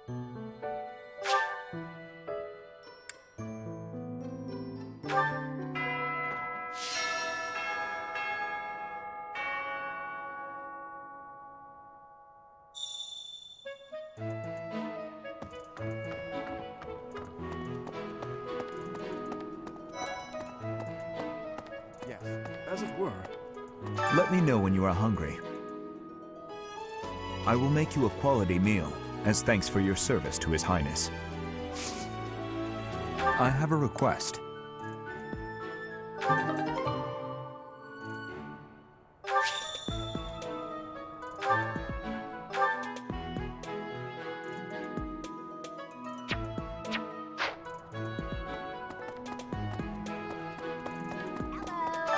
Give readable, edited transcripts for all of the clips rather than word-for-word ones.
Yes, as it were. Let me know when you are hungry. I will make you a quality meal, as thanks for your service to His Highness. I have a request.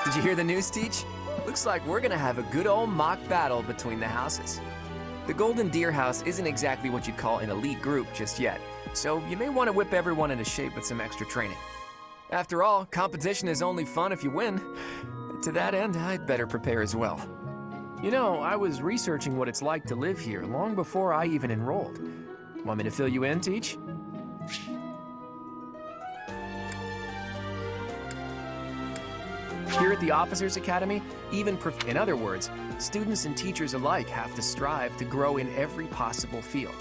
Did you hear the news, Teach? Looks like we're gonna have a good old mock battle between the houses. The Golden Deer House isn't exactly what you'd call an elite group just yet, so you may want to whip everyone into shape with some extra training. After all, competition is only fun if you win. To that end, I'd better prepare as well. You know, I was researching what it's like to live here long before I even enrolled. Want me to fill you in, Teach? Here at the Officers Academy, in other words, students and teachers alike have to strive to grow in every possible field.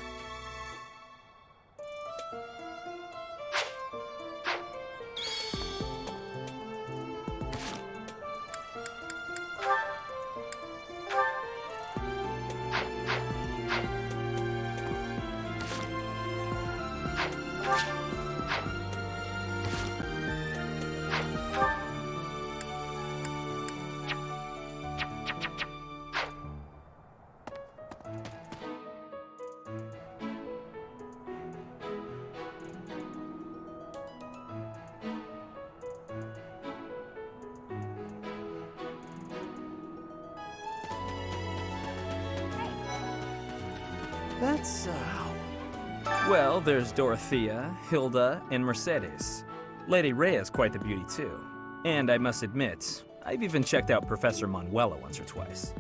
That's, Well, there's Dorothea, Hilda, and Mercedes. Lady Rhea is quite the beauty too. And I must admit, I've even checked out Professor Manuela once or twice.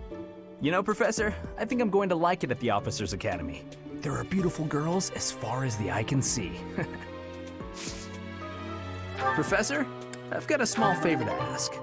You know, Professor, I think I'm going to like it at the Officers Academy. There are beautiful girls as far as the eye can see. Professor, I've got a small favor to ask.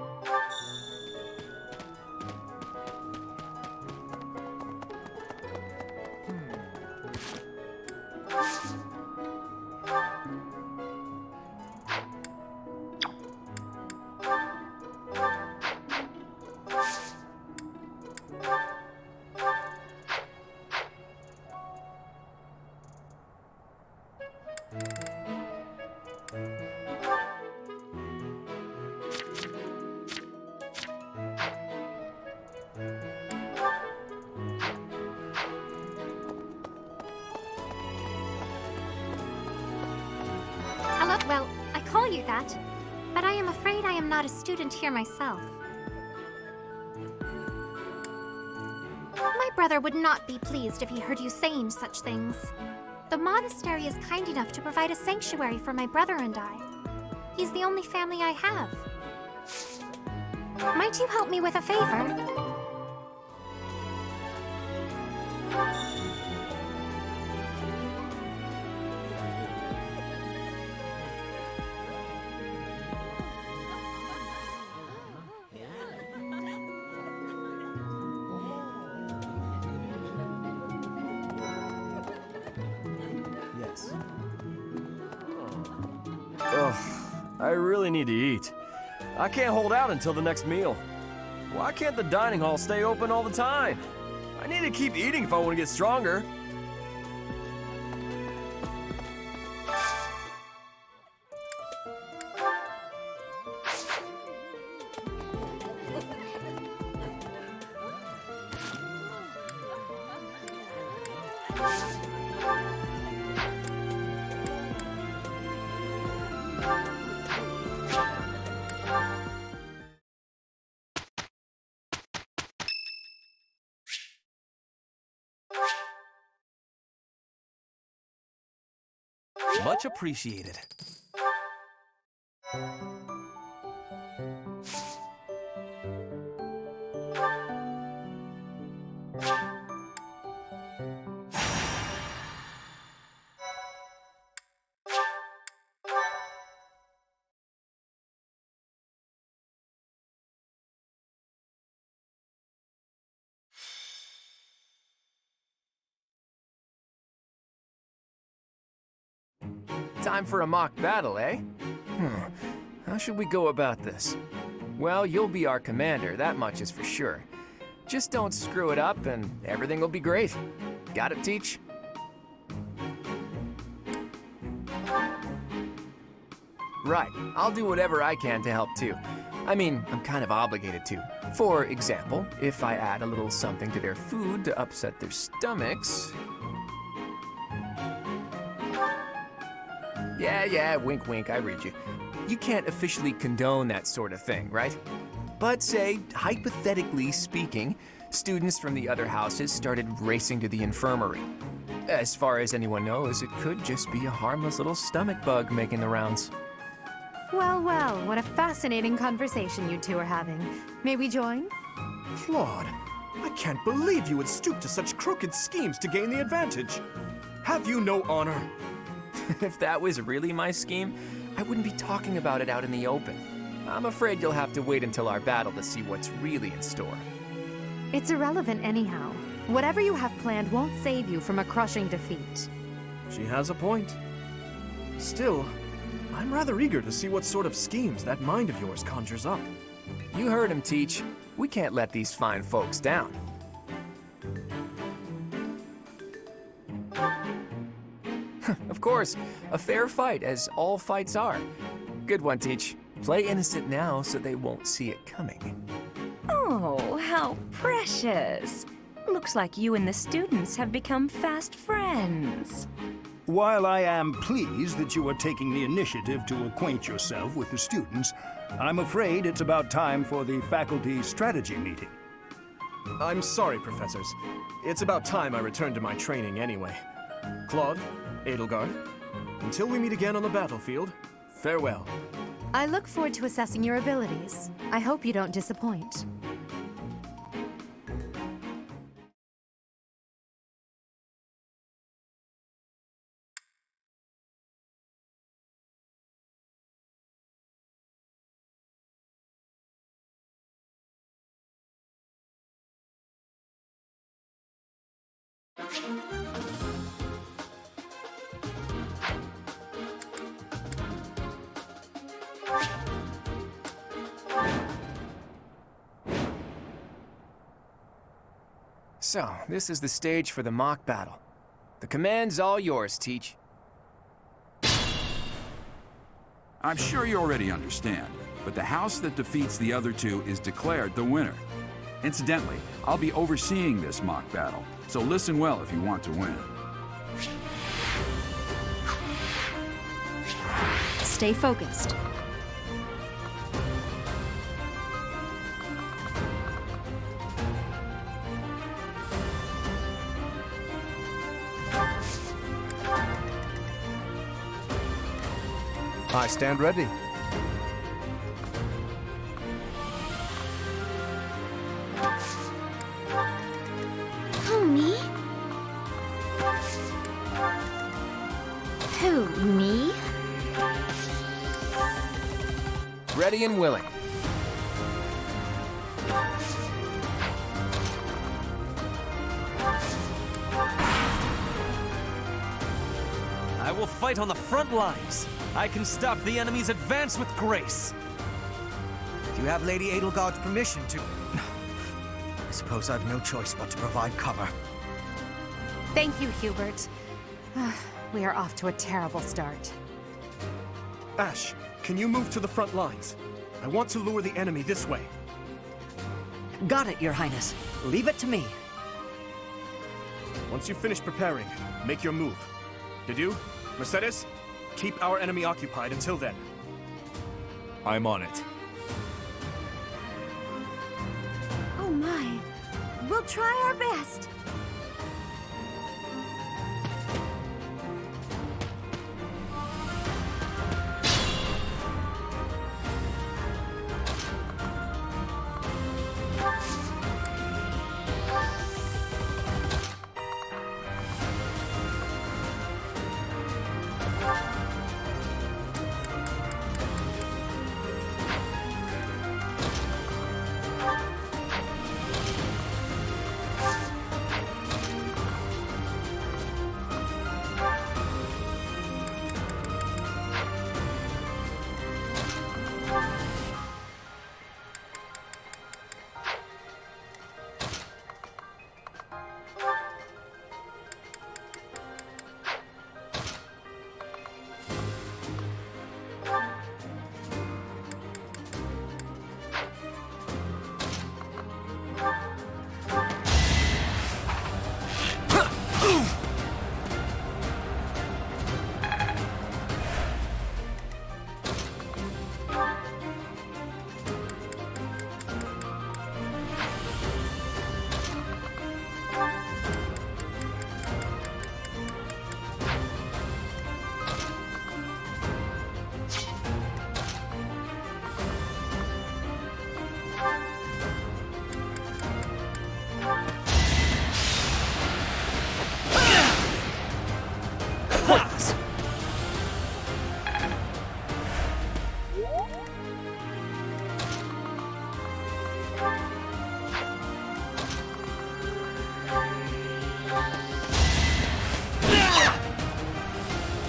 Hello, well, I call you that, but I am afraid I am not a student here myself. My brother would not be pleased if he heard you saying such things. The monastery is kind enough to provide a sanctuary for my brother and I. He's the only family I have. Might you help me with a favor? yes. Ugh, I really need to eat. I can't hold out until the next meal. Why can't the dining hall stay open all the time? I need to keep eating if I want to get stronger. Much appreciated. Time for a mock battle, eh? How should we go about this? Well, you'll be our commander, that much is for sure. Just don't screw it up and everything will be great. Got it, Teach? Right, I'll do whatever I can to help too. I mean, I'm kind of obligated to. For example, if I add a little something to their food to upset their stomachs... Yeah, wink wink, I read you. You can't officially condone that sort of thing, right? But say, hypothetically speaking, students from the other houses started racing to the infirmary. As far as anyone knows, it could just be a harmless little stomach bug making the rounds. Well, well, what a fascinating conversation you two are having. May we join? Claude, I can't believe you would stoop to such crooked schemes to gain the advantage. Have you no honor? If that was really my scheme, I wouldn't be talking about it out in the open. I'm afraid you'll have to wait until our battle to see what's really in store. It's irrelevant anyhow. Whatever you have planned won't save you from a crushing defeat. She has a point. Still, I'm rather eager to see what sort of schemes that mind of yours conjures up. You heard him, Teach. We can't let these fine folks down. Of course, a fair fight, as all fights are. Good one, Teach. Play innocent now so they won't see it coming. Oh, how precious. Looks like you and the students have become fast friends. While I am pleased that you are taking the initiative to acquaint yourself with the students, I'm afraid it's about time for the faculty strategy meeting. I'm sorry, professors. It's about time I returned to my training anyway. Claude, Edelgard, until we meet again on the battlefield, farewell. I look forward to assessing your abilities. I hope you don't disappoint. So, this is the stage for the mock battle. The command's all yours, Teach. I'm sure you already understand, but the house that defeats the other two is declared the winner. Incidentally, I'll be overseeing this mock battle, so listen well if you want to win. Stay focused. I stand ready. Who, me? Who, me? Ready and willing. I will fight on the front lines. I can stop the enemy's advance with grace. Do you have Lady Edelgard's permission to... I suppose I've no choice but to provide cover. Thank you, Hubert. We are off to a terrible start. Ash, can you move to the front lines? I want to lure the enemy this way. Got it, Your Highness. Leave it to me. Once you finish preparing, make your move. Did you? Mercedes? Keep our enemy occupied until then. I'm on it. Oh my. We'll try our best. pointless.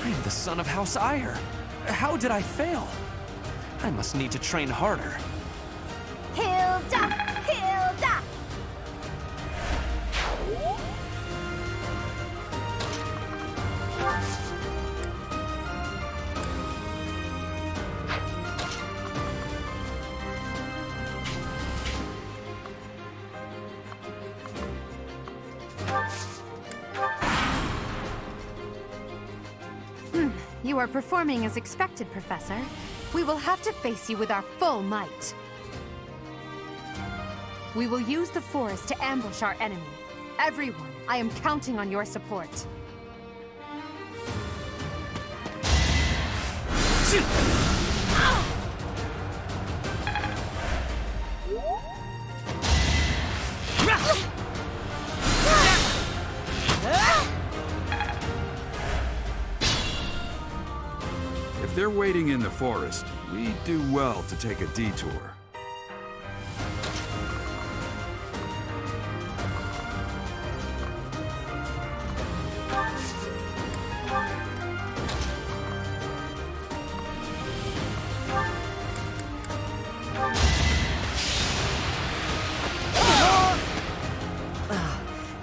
I am the son of House Ire. How did I fail? I must need to train harder. Hilda! Hilda! You are performing as expected, Professor. We will have to face you with our full might. We will use the forest to ambush our enemy. Everyone, I am counting on your support. If they're waiting in the forest, we do well to take a detour.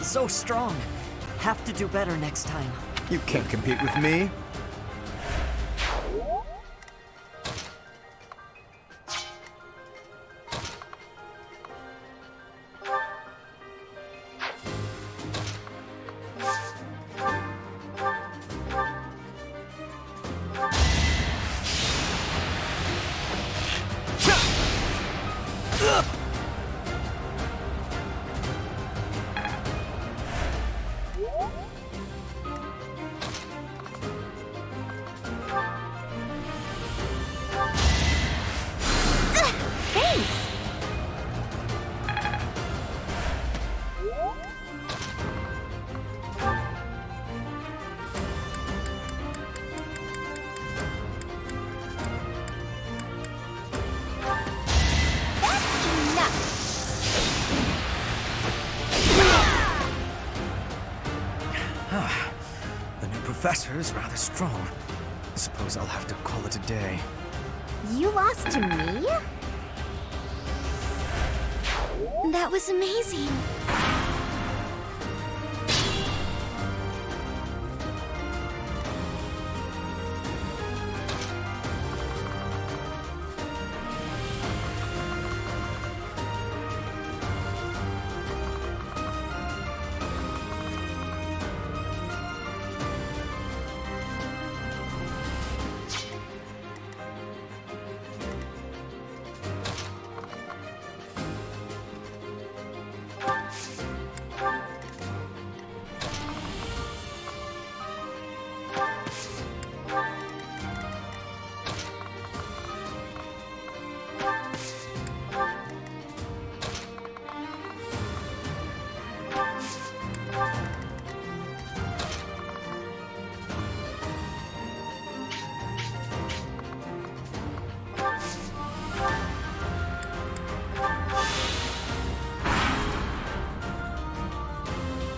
So strong. Have to do better next time. You can't compete with me. The new professor is rather strong. Suppose I'll have to call it a day. You lost to me? That was amazing.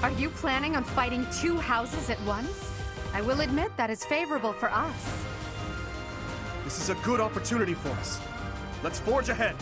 Are you planning on fighting two houses at once? I will admit that is favorable for us. This is a good opportunity for us. Let's forge ahead.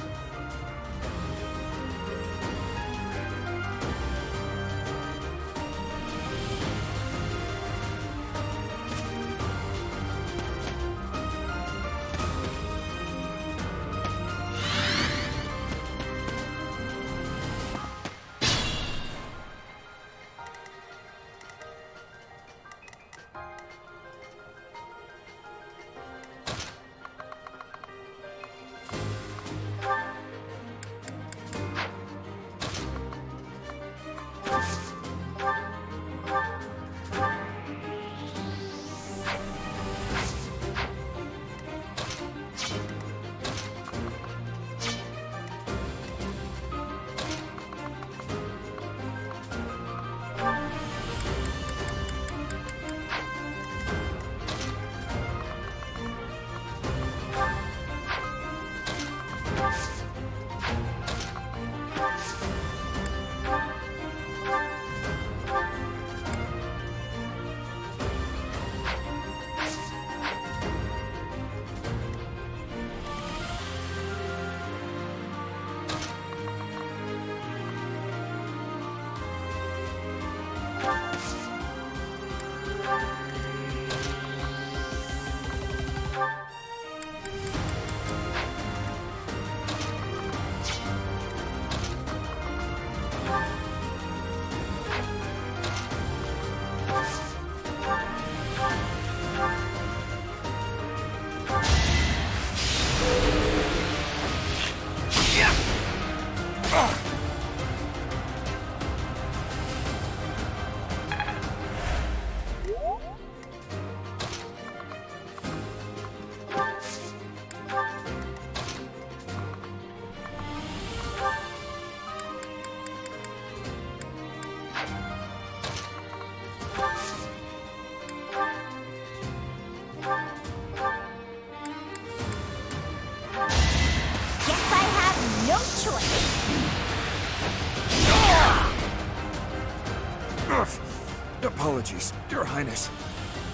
Apologies, Your Highness.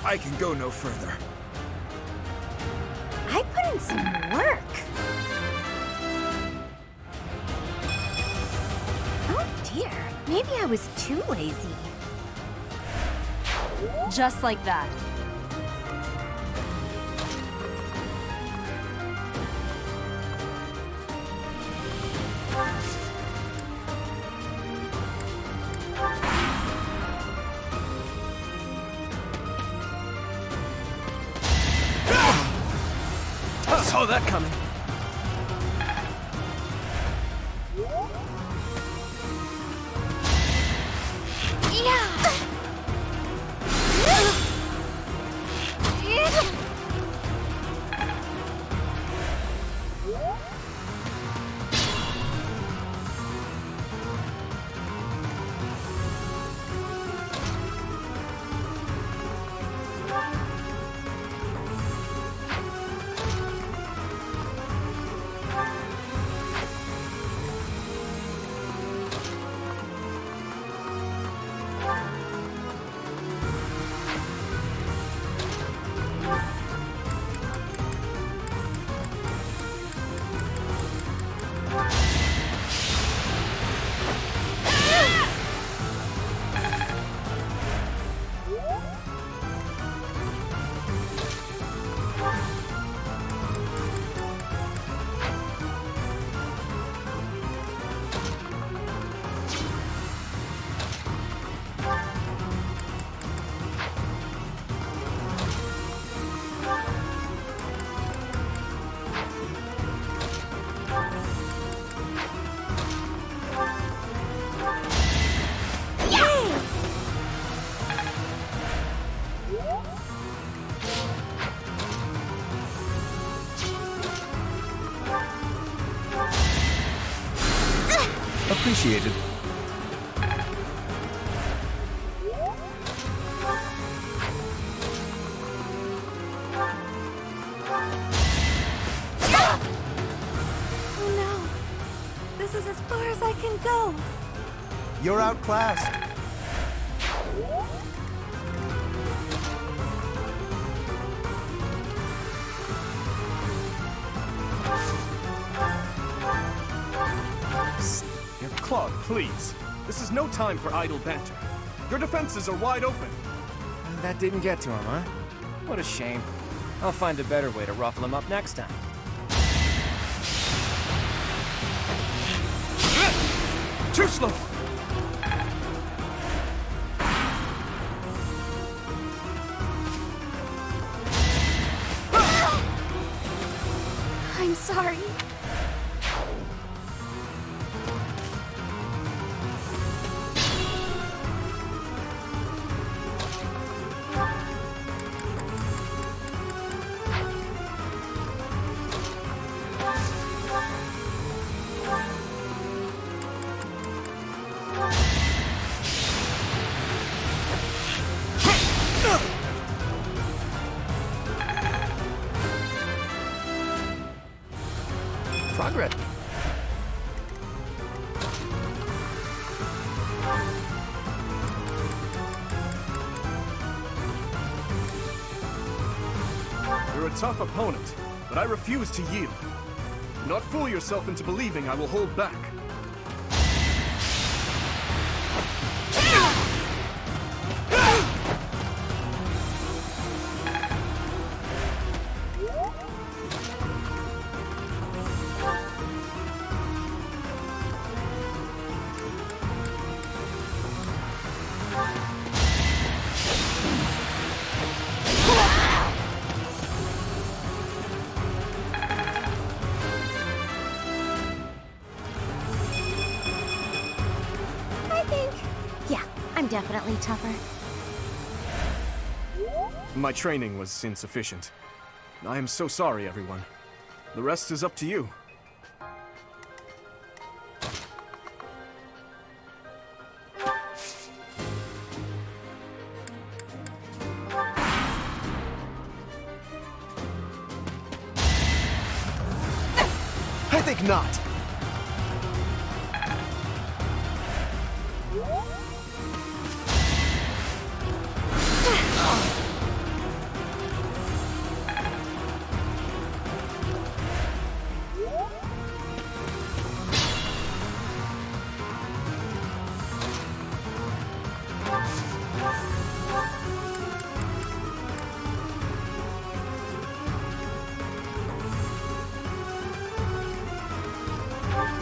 I can go no further. I put in some work. Oh dear, maybe I was too lazy. Just like that. I saw that coming. Appreciated. Oh no, this is as far as I can go. You're outclassed. Claude, please. This is no time for idle banter. Your defenses are wide open. That didn't get to him, huh? What a shame. I'll find a better way to ruffle him up next time. Too slow! I'm sorry. Progress. You're a tough opponent, but I refuse to yield. Do not fool yourself into believing I will hold back. I'm definitely tougher. My training was insufficient. I am so sorry, everyone. The rest is up to you. I think not.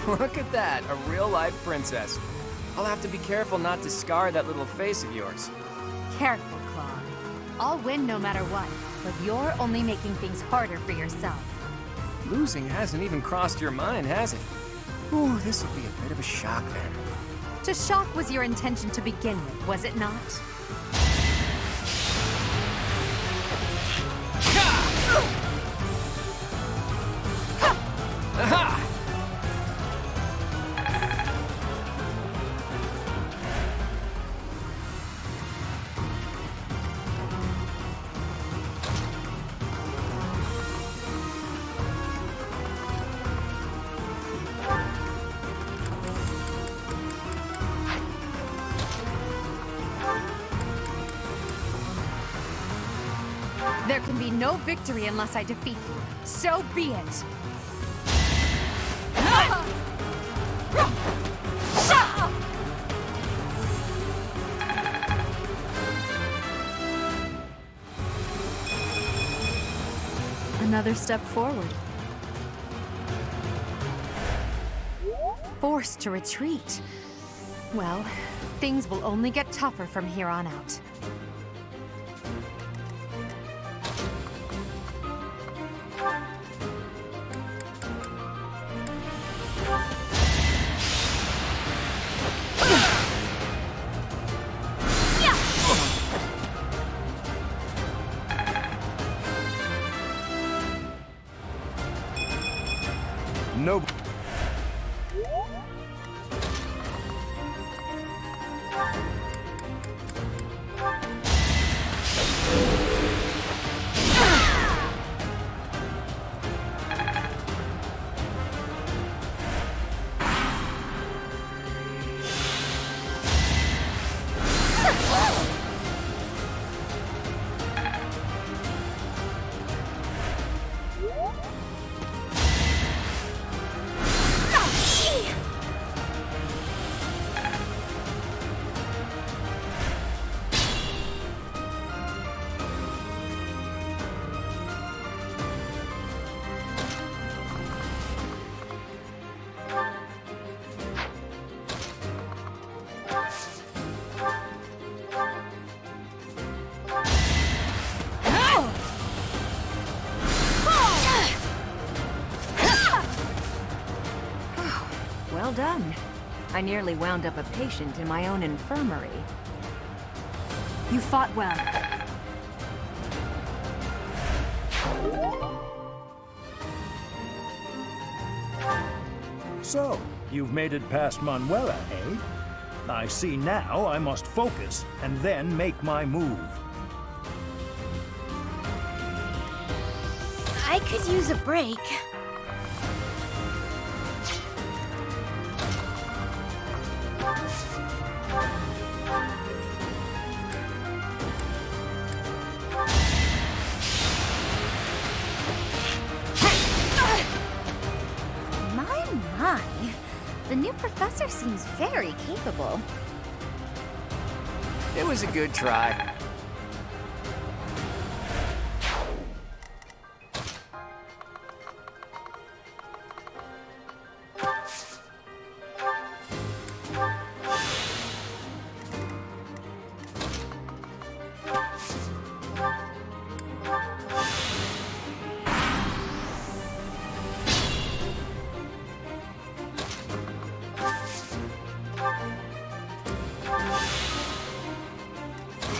Look at that, a real-life princess. I'll have to be careful not to scar that little face of yours. Careful, Claude. I'll win no matter what, but you're only making things harder for yourself. Losing hasn't even crossed your mind, has it? Ooh, this will be a bit of a shock then. To shock was your intention to begin with, was it not? Aha! There can be no victory unless I defeat you. So be it. Another step forward. Forced to retreat. Well, things will only get tougher from here on out. No. Well done. I nearly wound up a patient in my own infirmary. You fought well. So, you've made it past Manuela, eh? I see now I must focus and then make my move. I could use a break. My. The new professor seems very capable. It was a good try.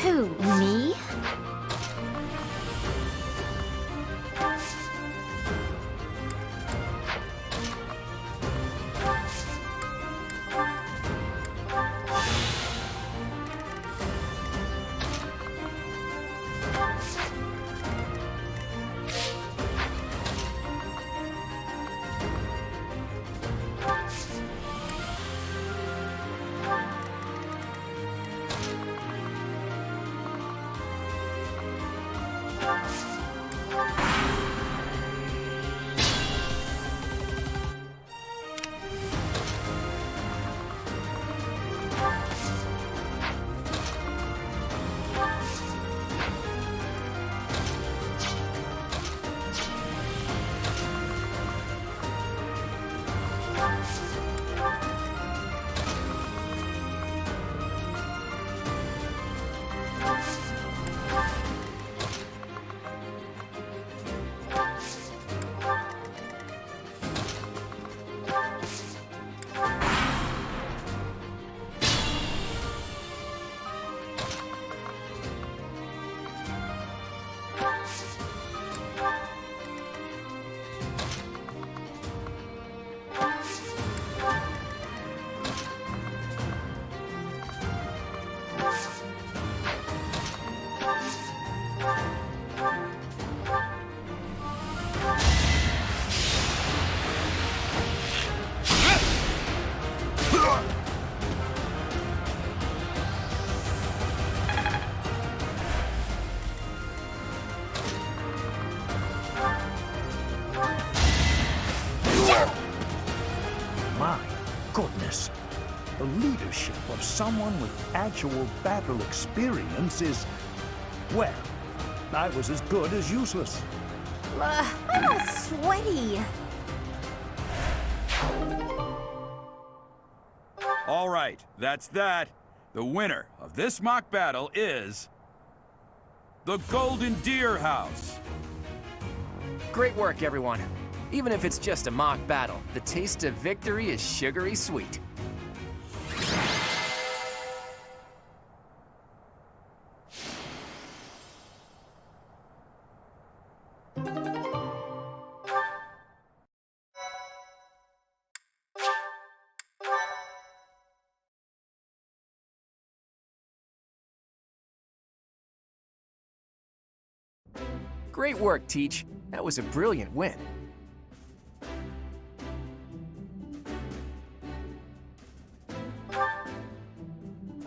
Who? My goodness. The leadership of someone with actual battle experience is, well, I was as good as useless. I'm all sweaty. All right, that's that. The winner of this mock battle is the Golden Deer House. Great work, everyone. Even if it's just a mock battle, the taste of victory is sugary sweet. Great work, Teach. That was a brilliant win.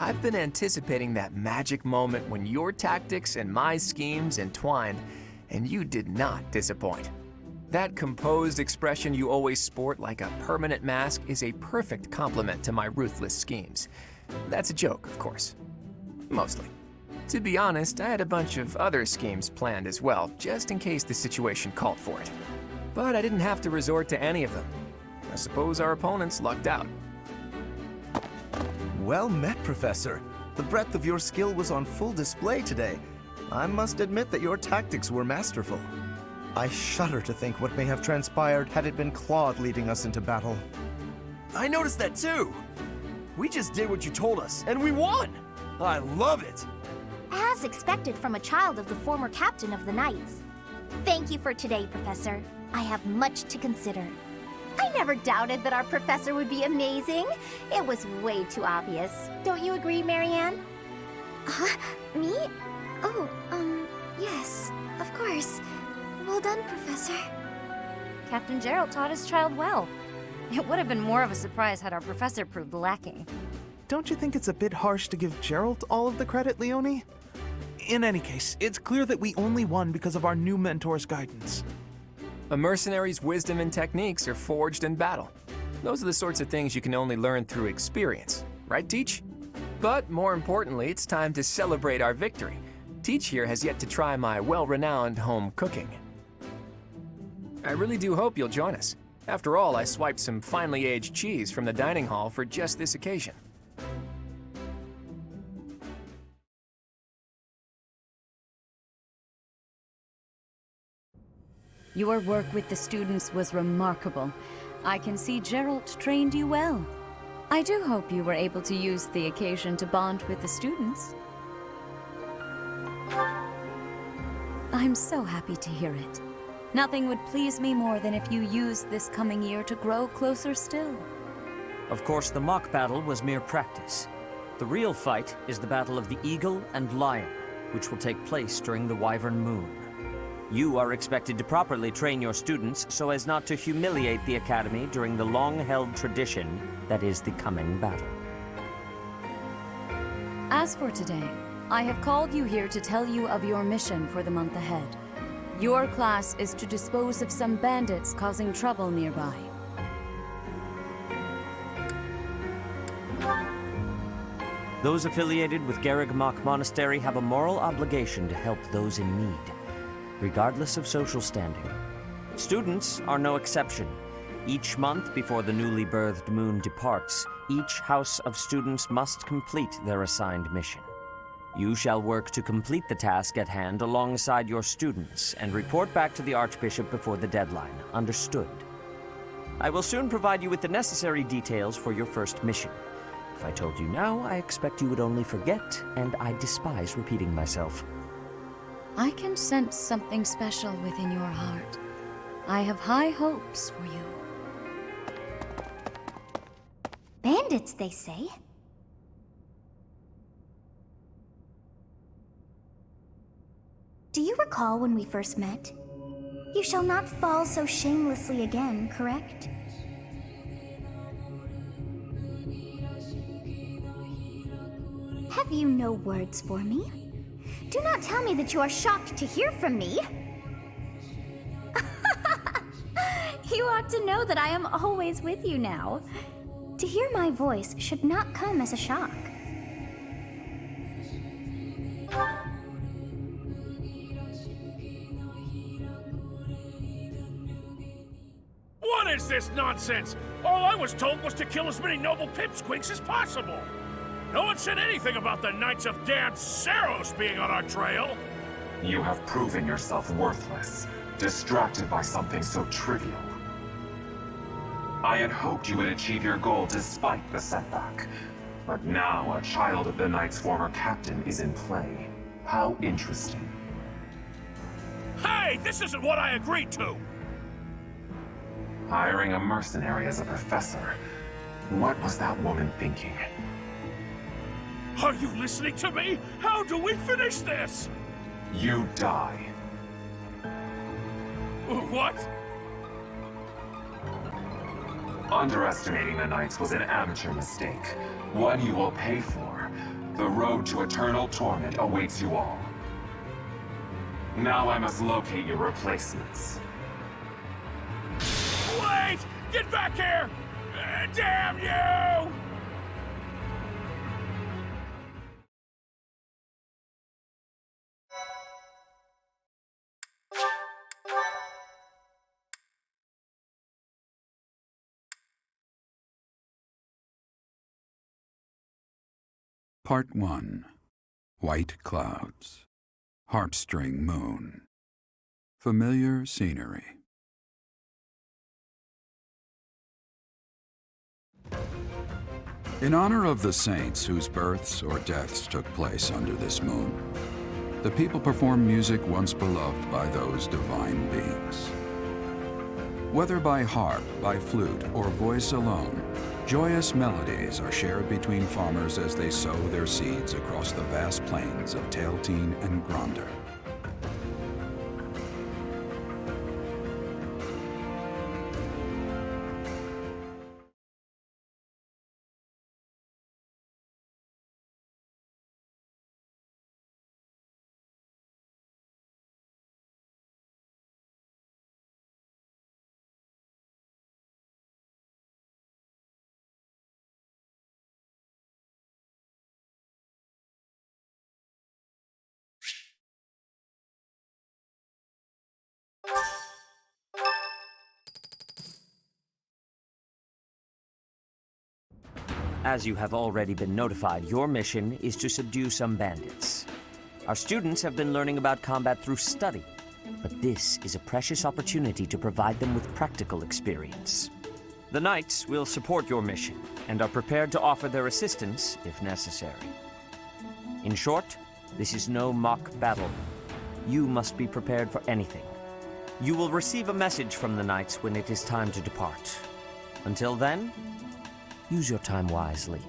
I've been anticipating that magic moment when your tactics and my schemes entwined, and you did not disappoint. That composed expression you always sport like a permanent mask is a perfect complement to my ruthless schemes. That's a joke, of course. Mostly. To be honest, I had a bunch of other schemes planned as well, just in case the situation called for it. But I didn't have to resort to any of them. I suppose our opponents lucked out. Well met, Professor. The breadth of your skill was on full display today. I must admit that your tactics were masterful. I shudder to think what may have transpired had it been Claude leading us into battle. I noticed that too. We just did what you told us, and we won! I love it! As expected from a child of the former captain of the Knights. Thank you for today, Professor. I have much to consider. I never doubted that our professor would be amazing. It was way too obvious. Don't you agree, Marianne? Me? Oh, yes, of course. Well done, Professor. Captain Gerald taught his child well. It would have been more of a surprise had our professor proved lacking. Don't you think it's a bit harsh to give Gerald all of the credit, Leonie? In any case, it's clear that we only won because of our new mentor's guidance. A mercenary's wisdom and techniques are forged in battle. Those are the sorts of things you can only learn through experience, right, Teach? But more importantly, it's time to celebrate our victory. Teach here has yet to try my well-renowned home cooking. I really do hope you'll join us. After all, I swiped some finely aged cheese from the dining hall for just this occasion. Your work with the students was remarkable. I can see Gerald trained you well. I do hope you were able to use the occasion to bond with the students. I'm so happy to hear it. Nothing would please me more than if you used this coming year to grow closer still. Of course, the mock battle was mere practice. The real fight is the battle of the Eagle and Lion, which will take place during the Wyvern Moon. You are expected to properly train your students so as not to humiliate the Academy during the long-held tradition that is the coming battle. As for today, I have called you here to tell you of your mission for the month ahead. Your class is to dispose of some bandits causing trouble nearby. Those affiliated with Garrigmach Monastery have a moral obligation to help those in need, regardless of social standing. Students are no exception. Each month before the newly birthed moon departs, each house of students must complete their assigned mission. You shall work to complete the task at hand alongside your students and report back to the Archbishop before the deadline. Understood? I will soon provide you with the necessary details for your first mission. If I told you now, I expect you would only forget, and I despise repeating myself. I can sense something special within your heart. I have high hopes for you. Bandits, they say. Do you recall when we first met? You shall not fall so shamelessly again, correct? Have you no words for me? Do not tell me that you are shocked to hear from me. You ought to know that I am always with you now. To hear my voice should not come as a shock. What is this nonsense? All I was told was to kill as many noble pipsqueaks as possible. No one said anything about the Knights of Dan Saros being on our trail. You have proven yourself worthless, distracted by something so trivial. I had hoped you would achieve your goal despite the setback. But now a child of the Knight's former captain is in play. How interesting. Hey, this isn't what I agreed to! Hiring a mercenary as a professor. What was that woman thinking? Are you listening to me? How do we finish this? You die. What? Underestimating the Knights was an amateur mistake. One you will pay for. The road to eternal torment awaits you all. Now I must locate your replacements. Wait! Get back here! Damn you! Part 1. White Clouds. Harpstring Moon. Familiar scenery. In honor of the saints whose births or deaths took place under this moon, the people perform music once beloved by those divine beings. Whether by harp, by flute, or voice alone, joyous melodies are shared between farmers as they sow their seeds across the vast plains of Tailteen and Gronder. As you have already been notified, your mission is to subdue some bandits. Our students have been learning about combat through study, but this is a precious opportunity to provide them with practical experience. The Knights will support your mission and are prepared to offer their assistance if necessary. In short, this is no mock battle. You must be prepared for anything. You will receive a message from the Knights when it is time to depart. Until then, use your time wisely.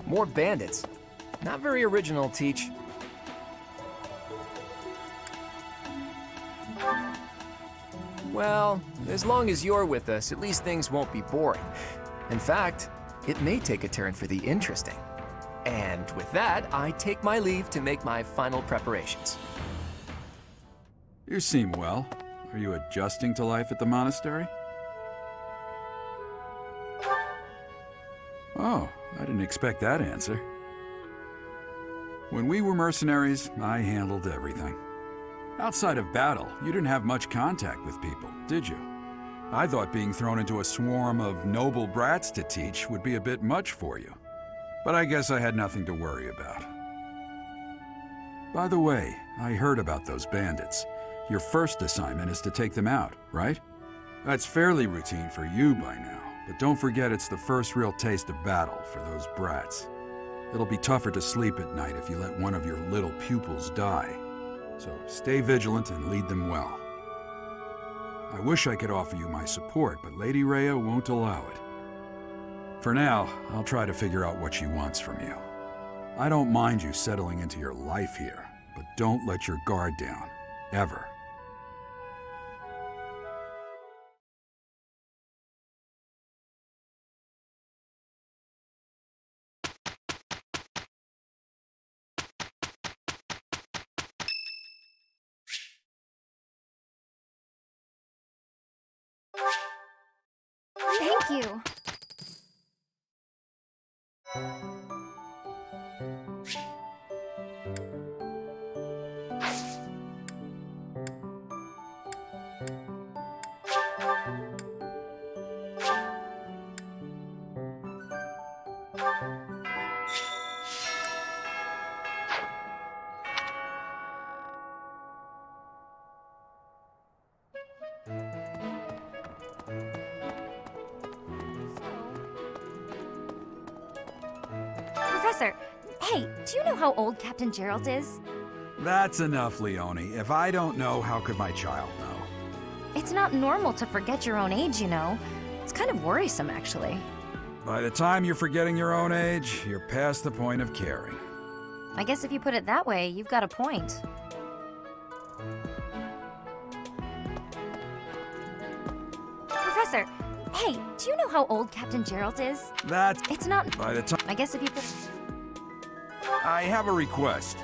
More bandits. Not very original, Teach. Well, as long as you're with us, at least things won't be boring. In fact, it may take a turn for the interesting. And with that, I take my leave to make my final preparations. You seem well. Are you adjusting to life at the monastery? Oh, I didn't expect that answer. When we were mercenaries, I handled everything. Outside of battle, you didn't have much contact with people, did you? I thought being thrown into a swarm of noble brats to teach would be a bit much for you. But I guess I had nothing to worry about. By the way, I heard about those bandits. Your first assignment is to take them out, right? That's fairly routine for you by now, but don't forget it's the first real taste of battle for those brats. It'll be tougher to sleep at night if you let one of your little pupils die. So stay vigilant and lead them well. I wish I could offer you my support, but Lady Rhea won't allow it. For now, I'll try to figure out what she wants from you. I don't mind you settling into your life here, but don't let your guard down. Ever. Thank you. Professor, hey, do you know how old Captain Gerald is? That's enough, Leone. If I don't know, how could my child know? It's not normal to forget your own age, you know. It's kind of worrisome, actually. By the time you're forgetting your own age, you're past the point of caring. I guess if you put it that way, you've got a point. Professor, hey, do you know how old Captain Gerald is? It's not... By the time... I guess if you put... I have a request.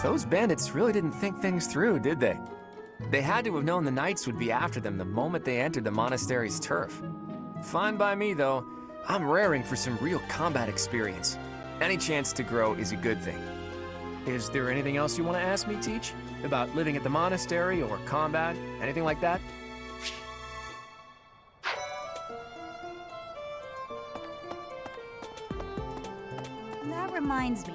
Those bandits really didn't think things through, did they? They had to have known the knights would be after them the moment they entered the monastery's turf. Fine by me, though. I'm raring for some real combat experience. Any chance to grow is a good thing. Is there anything else you want to ask me, Teach? About living at the monastery or combat? Anything like that? That reminds me.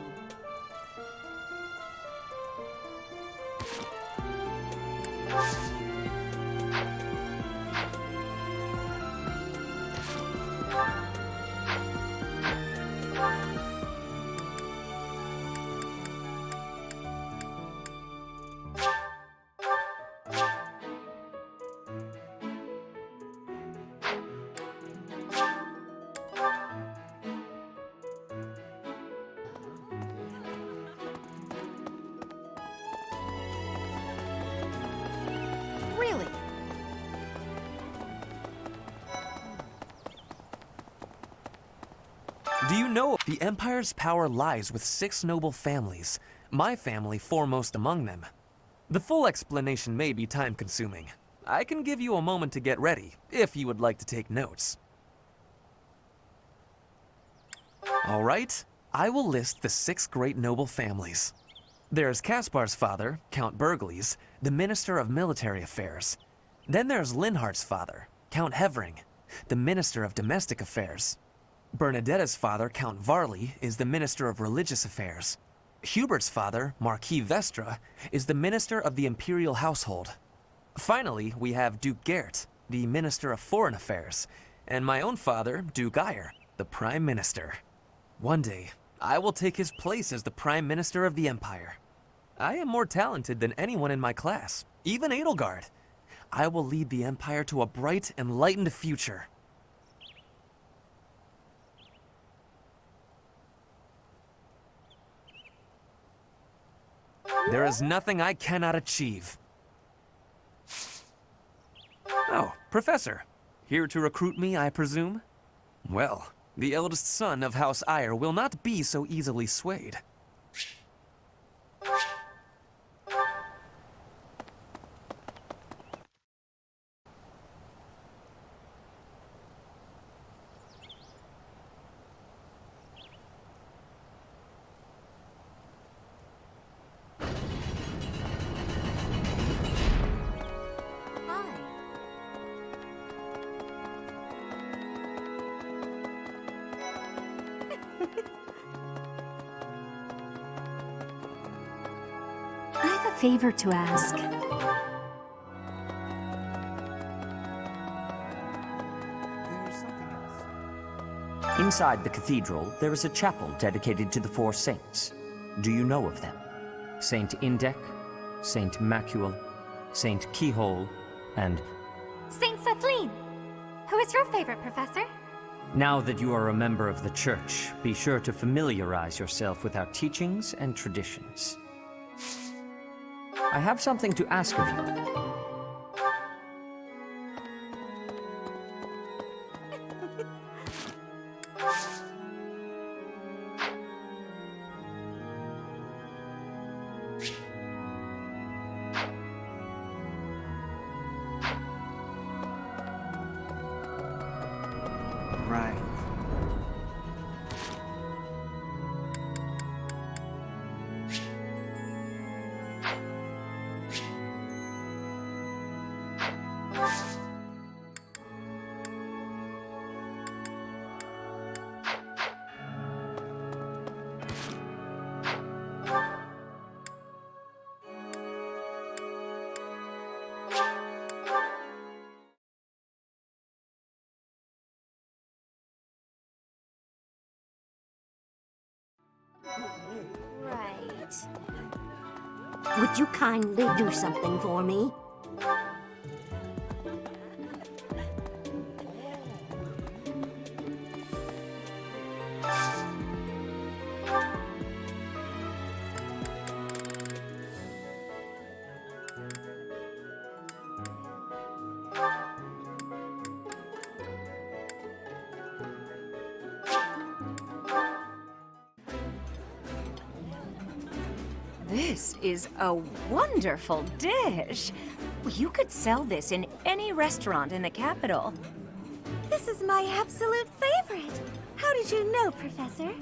Really? Do you know the Empire's power lies with 6 noble families, my family foremost among them? The full explanation may be time-consuming. I can give you a moment to get ready, if you would like to take notes. All right, I will list the 6 great noble families. There's Caspar's father, Count Burgles, the Minister of Military Affairs. Then there's Linhardt's father, Count Hevering, the Minister of Domestic Affairs. Bernadetta's father, Count Varley, is the Minister of Religious Affairs. Hubert's father, Marquis Vestra, is the Minister of the Imperial Household. Finally, we have Duke Gert, the Minister of Foreign Affairs, and my own father, Duke Eyre, the Prime Minister. One day, I will take his place as the Prime Minister of the Empire. I am more talented than anyone in my class, even Edelgard. I will lead the Empire to a bright, enlightened future. There is nothing I cannot achieve. Oh, Professor. Here to recruit me, I presume? Well, the eldest son of House Eyre will not be so easily swayed. favor to ask. Inside the cathedral, there is a chapel dedicated to the four saints. Do you know of them? Saint Indec, Saint Macule, Saint Keyhole, and... Saint Celine! Who is your favorite, Professor? Now that you are a member of the Church, be sure to familiarize yourself with our teachings and traditions. I have something to ask of you. Right. Right. Would you kindly do something for me? This is a wonderful dish. You could sell this in any restaurant in the capital. This is my absolute favorite. How did you know, Professor?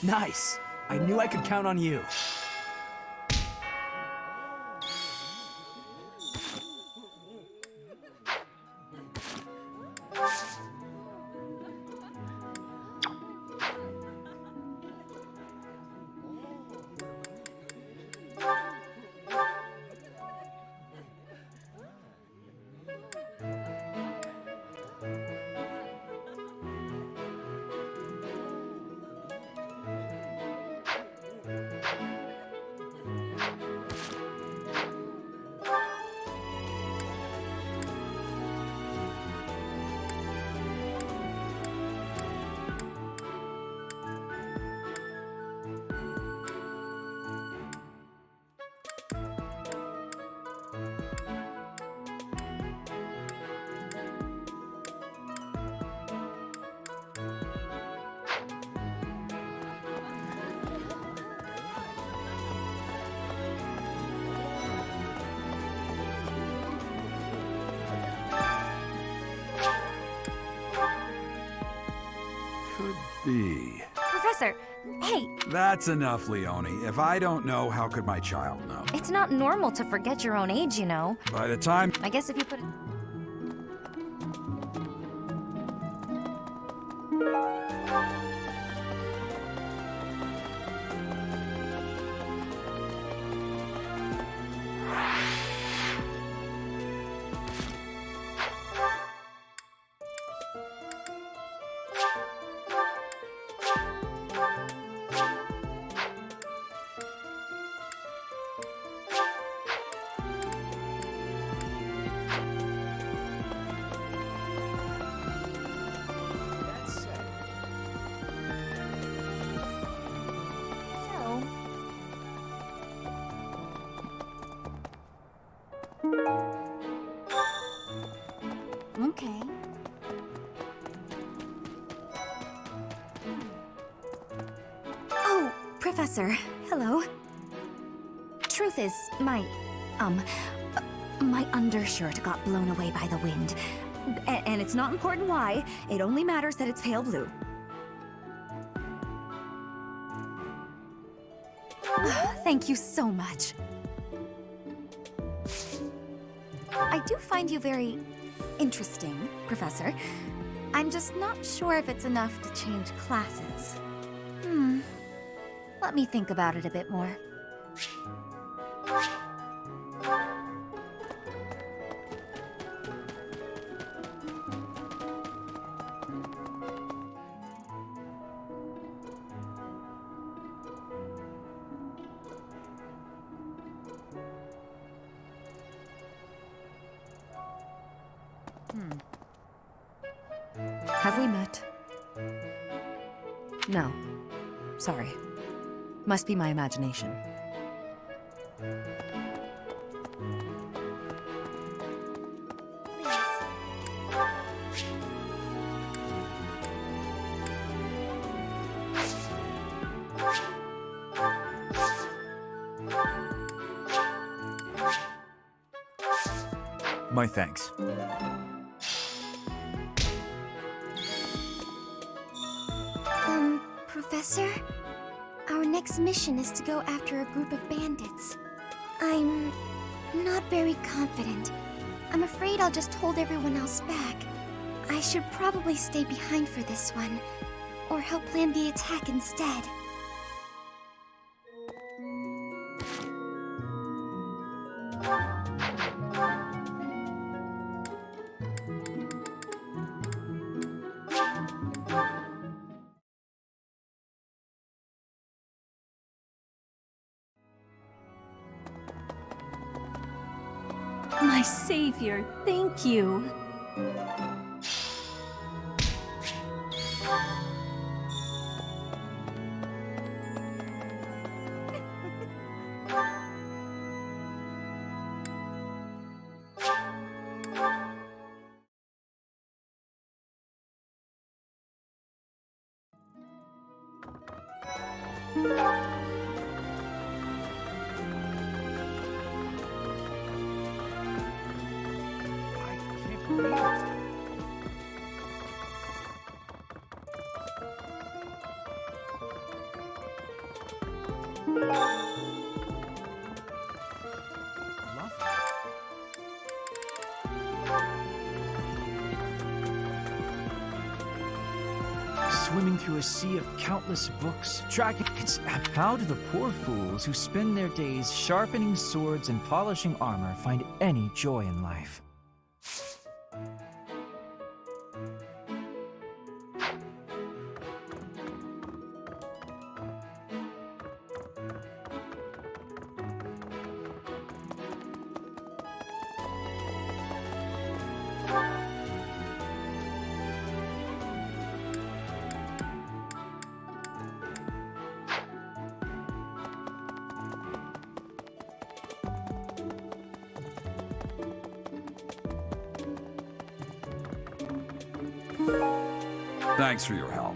Nice. I knew I could count on you. Could be. Professor, hey, That's enough, Leone. If I don't know, how could my child know? it's not normal to forget your own age, you know. By the time... I guess if you put it... Okay. Oh, Professor, hello. Truth is, my undershirt got blown away by the wind. And it's not important why, it only matters that it's pale blue. Thank you so much. I do find you very interesting, Professor. I'm just not sure if it's enough to change classes. Let me think about it a bit more. Have we met? No. Sorry. Must be my imagination. My thanks. Professor? Our next mission is to go after a group of bandits. I'm not very confident. I'm afraid I'll just hold everyone else back. I should probably stay behind for this one, or help plan the attack instead. My savior, thank you. Swimming through a sea of countless books, dragons. How do the poor fools who spend their days sharpening swords and polishing armor find any joy in life? Thanks for your help.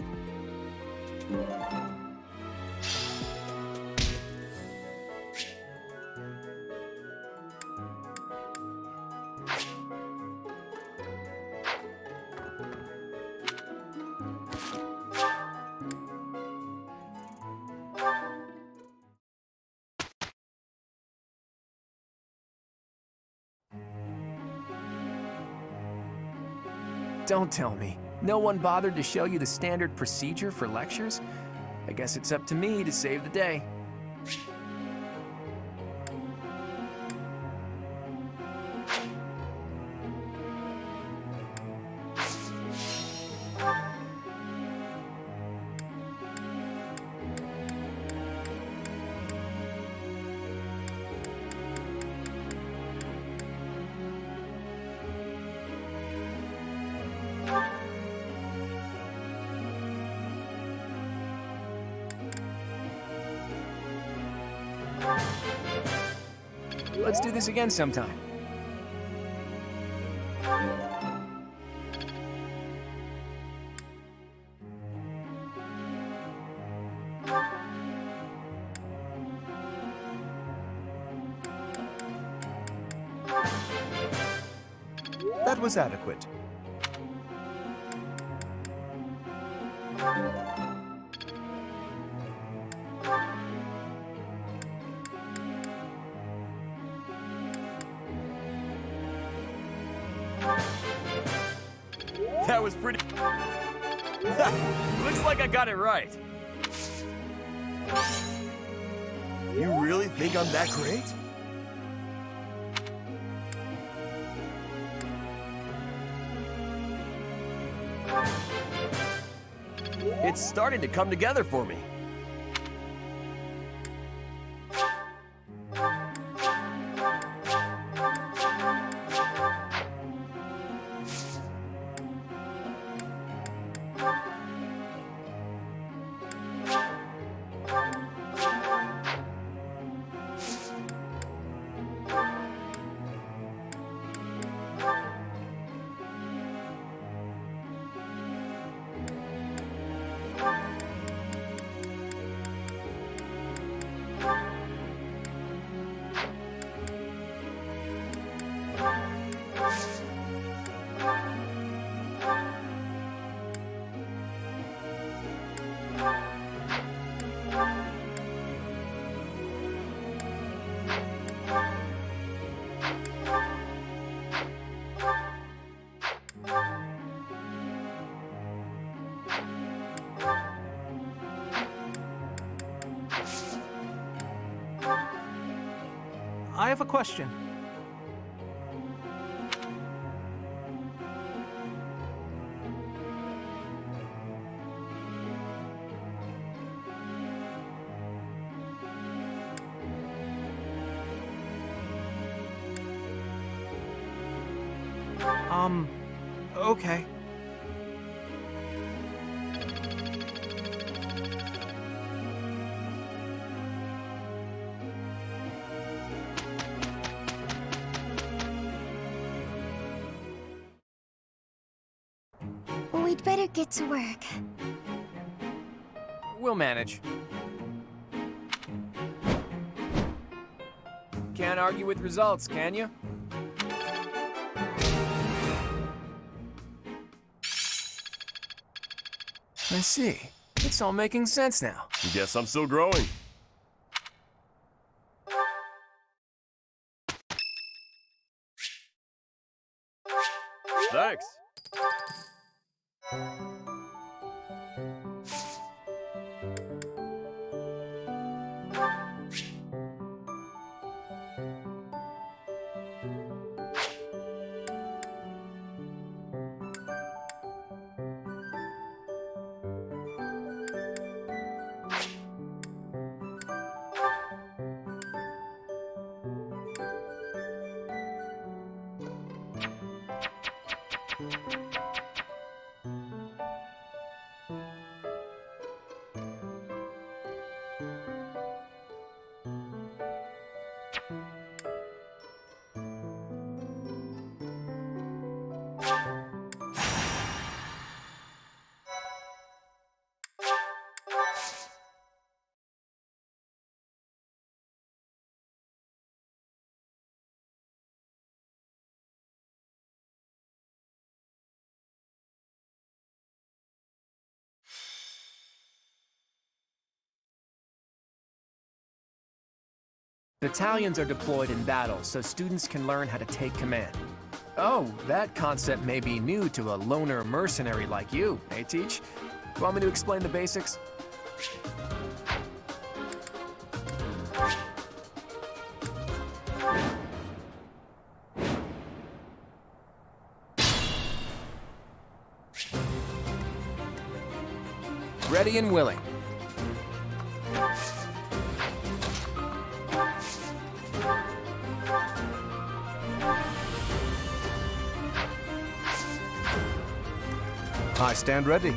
Don't tell me. No one bothered to show you the standard procedure for lectures? I guess it's up to me to save the day. Let's do this again sometime. That was adequate. That was pretty... Looks like I got it right. You really think I'm that great? It's starting to come together for me. I have a question. Okay. We'd better get to work. We'll manage. Can't argue with results, can you? I see. It's all making sense now. Guess I'm still growing. Thanks. Battalions are deployed in battle so students can learn how to take command. Oh, that concept may be new to a loner mercenary like you, eh, Teach? Want me to explain the basics? Ready and willing. I stand ready.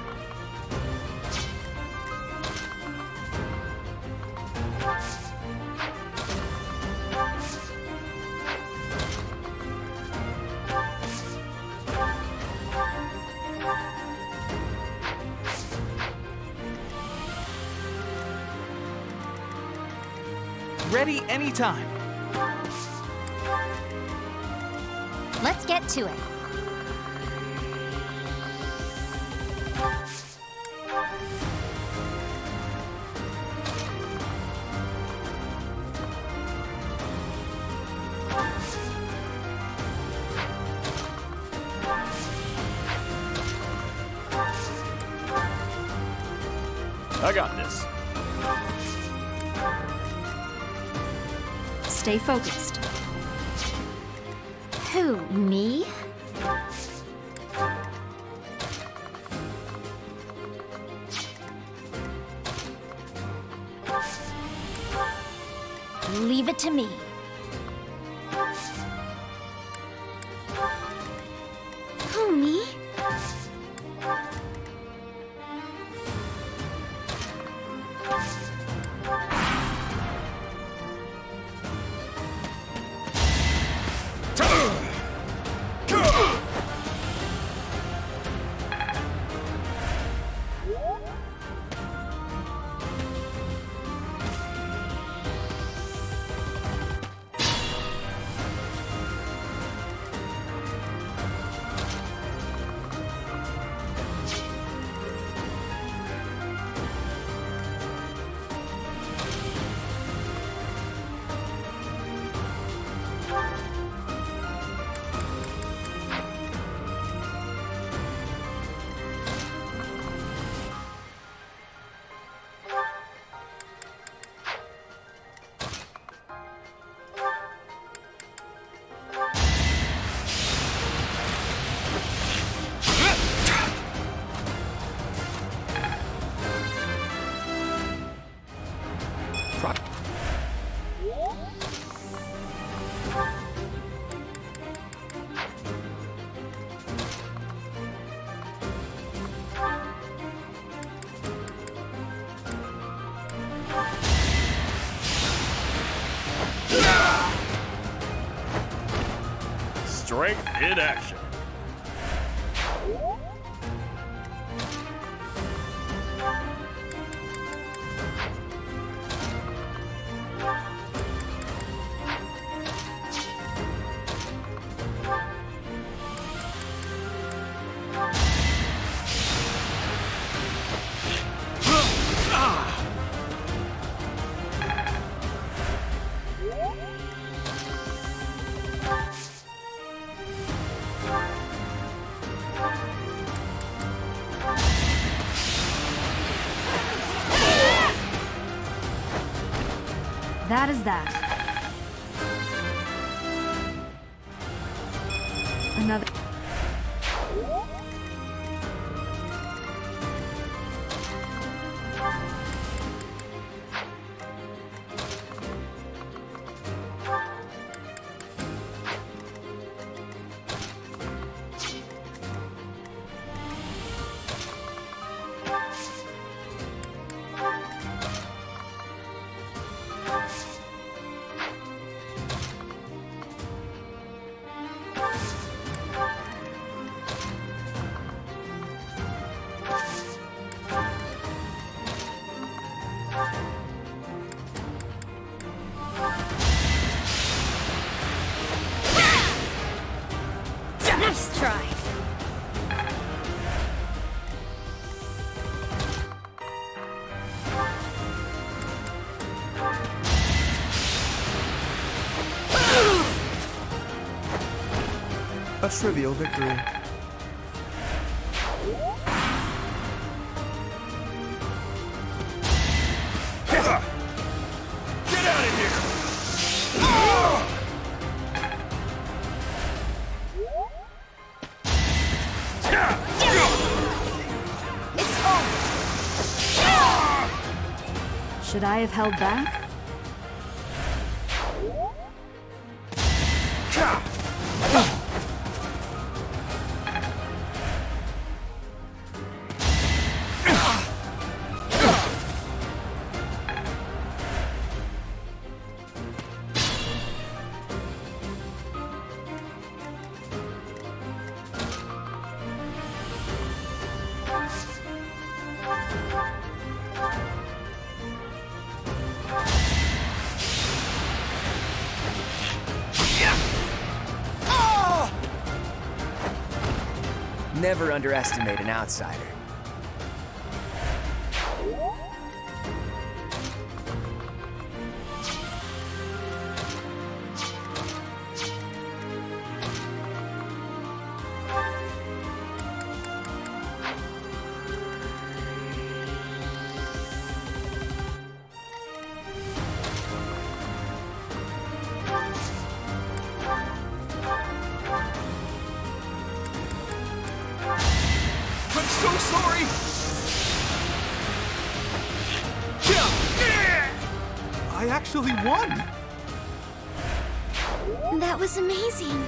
Ready anytime. Let's get to it. I got this. Stay focused. Who, me? Leave it to me. Who, me? Strength in action. That is that. Another. Nice try. A trivial victory. Get out of here! It's over. Should I have held back? Never underestimate an outsider. actually won! That was amazing.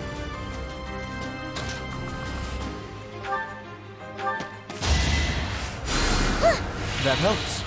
That helps.